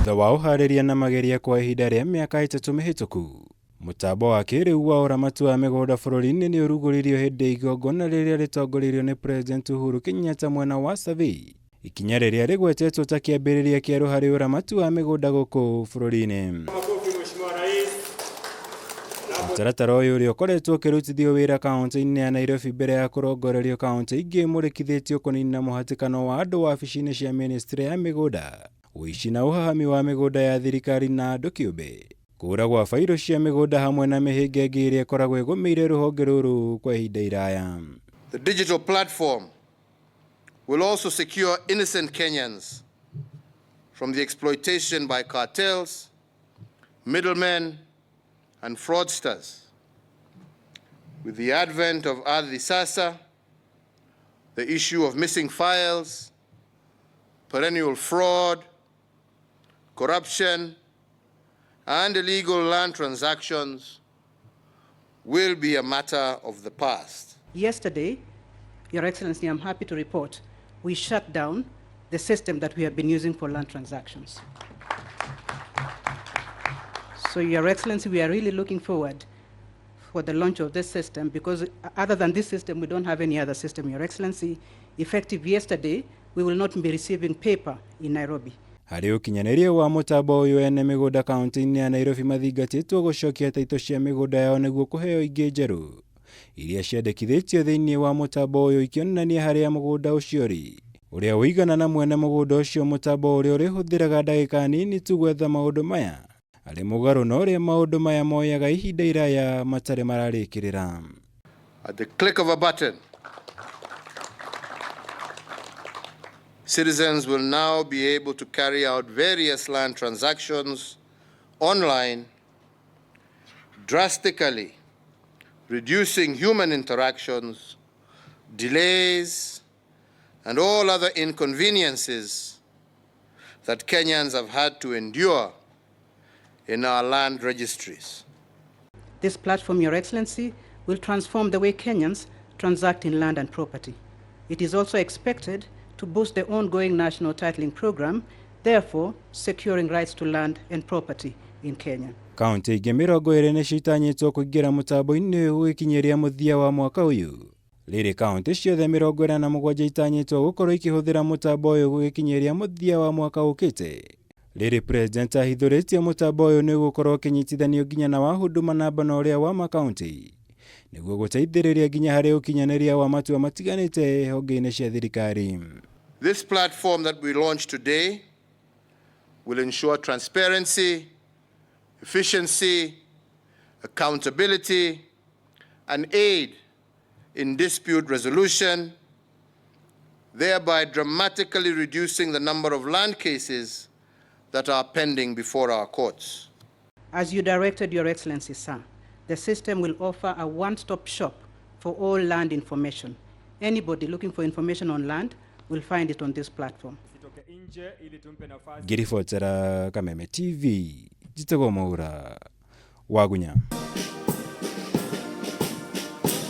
Thutha wa ũharĩria na mageria kwa ihinda rĩa mĩaka 3 mĩhĩtũku, Mutambo wa kiiriu wa uramati wa migunda bururi-ini ni uruguririo hindi igongona riria ritongoririo ni President Uhuru Kenyatta mwena wa Survey, ikinya riria rigwetetwo ta kiambiriria kieru hari uramati wa migunda guku bururi-ini. Mũtaratara ũyũ ũrĩa ũkoretwo ũkĩrutithio wĩra kaunti-ini ya Nairobi mbere ya kurongorerio kaunti ingĩ mũrĩkithĩtio kũnina mũhatĩkano wa andũ wabici-inĩ cia ministry ya migunda, ũici na ũhahami wa migunda ya thirikari na andũ kĩũmbe, kũra gwa fairo cia migunda hamwe na mĩhĩnga ĩngĩ ĩrĩa ĩkoragwo ĩgũmĩire rũhonge rũrũ kwa ihinda iraya. The digital platform will also secure innocent Kenyans from the exploitation by cartels, middlemen, and fraudsters. With the advent of Ardhi Sasa, the issue of missing files, perennial fraud, corruption, and illegal land transactions will be a matter of the past. Yesterday, Your Excellency, I'm happy to report, we shut down the system that we have been using for land transactions. So, Your Excellency, we are really looking forward for the launch of this system, because other than this system, we don't have any other system, Your Excellency. Effective yesterday, we will not be receiving paper in Nairobi. Hari ukinyanĩria wa Mutambo ũyũ ene migunda kaunti-ini ya Nairobi mathingatĩtwo gũcokia taito cia migunda yao nĩguo kũheo ingĩ njerũ, iria ciandĩkithĩtio thĩinĩ wa Mutambo ũyũ ikĩonania harĩa mũgũnda ũcio ũrĩ, ũrĩa ũigana na mwene mũgũnda ũcio. Mutambo ũrĩa ũrĩhũthĩraga ndagĩka nini tu gwetha maũndũ maya, arĩ mũgarũ na ũrĩa maũndũ maya moyaga ihinda iraya matarĩ mararĩkĩrĩra. At the click of a button, citizens will now be able to carry out various land transactions online, drastically reducing human interactions, delays, and all other inconveniences that Kenyans have had to endure in our land registries. This platform, Your Excellency, will transform the way Kenyans transact in land and property. It is also expected to boost the ongoing national titling program, therefore securing rights to land and property in Kenya. Kaunti ingĩ 20 nĩcitanyĩtwo kũingĩra mũtambo-inĩ ũyũ gũkinyĩria mũthia wa mwaka ũyũ. Rĩrĩ kaunti ciothe 47 itanyĩtwo gũkorwo ikĩhũthĩra mũtambo ũyũ gũkinyĩria mũthia wa mwaka ũkĩte. Rĩrĩ President ahithũrĩtie mũtambo ũyũ nĩ gũkorwo ũkĩnyitithanio nginya na wa huduma namba na ũrĩa wa makaunti, nĩguo gũteithĩrĩria nginya harĩ ũkinyanĩria wa matua matiganĩte honge-inĩ cia thirikari. This platform that we launched today will ensure transparency, efficiency, accountability, and aid in dispute resolution, thereby dramatically reducing the number of land cases that are pending before our courts. As you directed, Your Excellency, sir, the system will offer a one-stop shop for all land information. Anybody looking for information on land will find it on this platform. Ngirifotsera Kameme TV, Jitego Maura, Wagunya.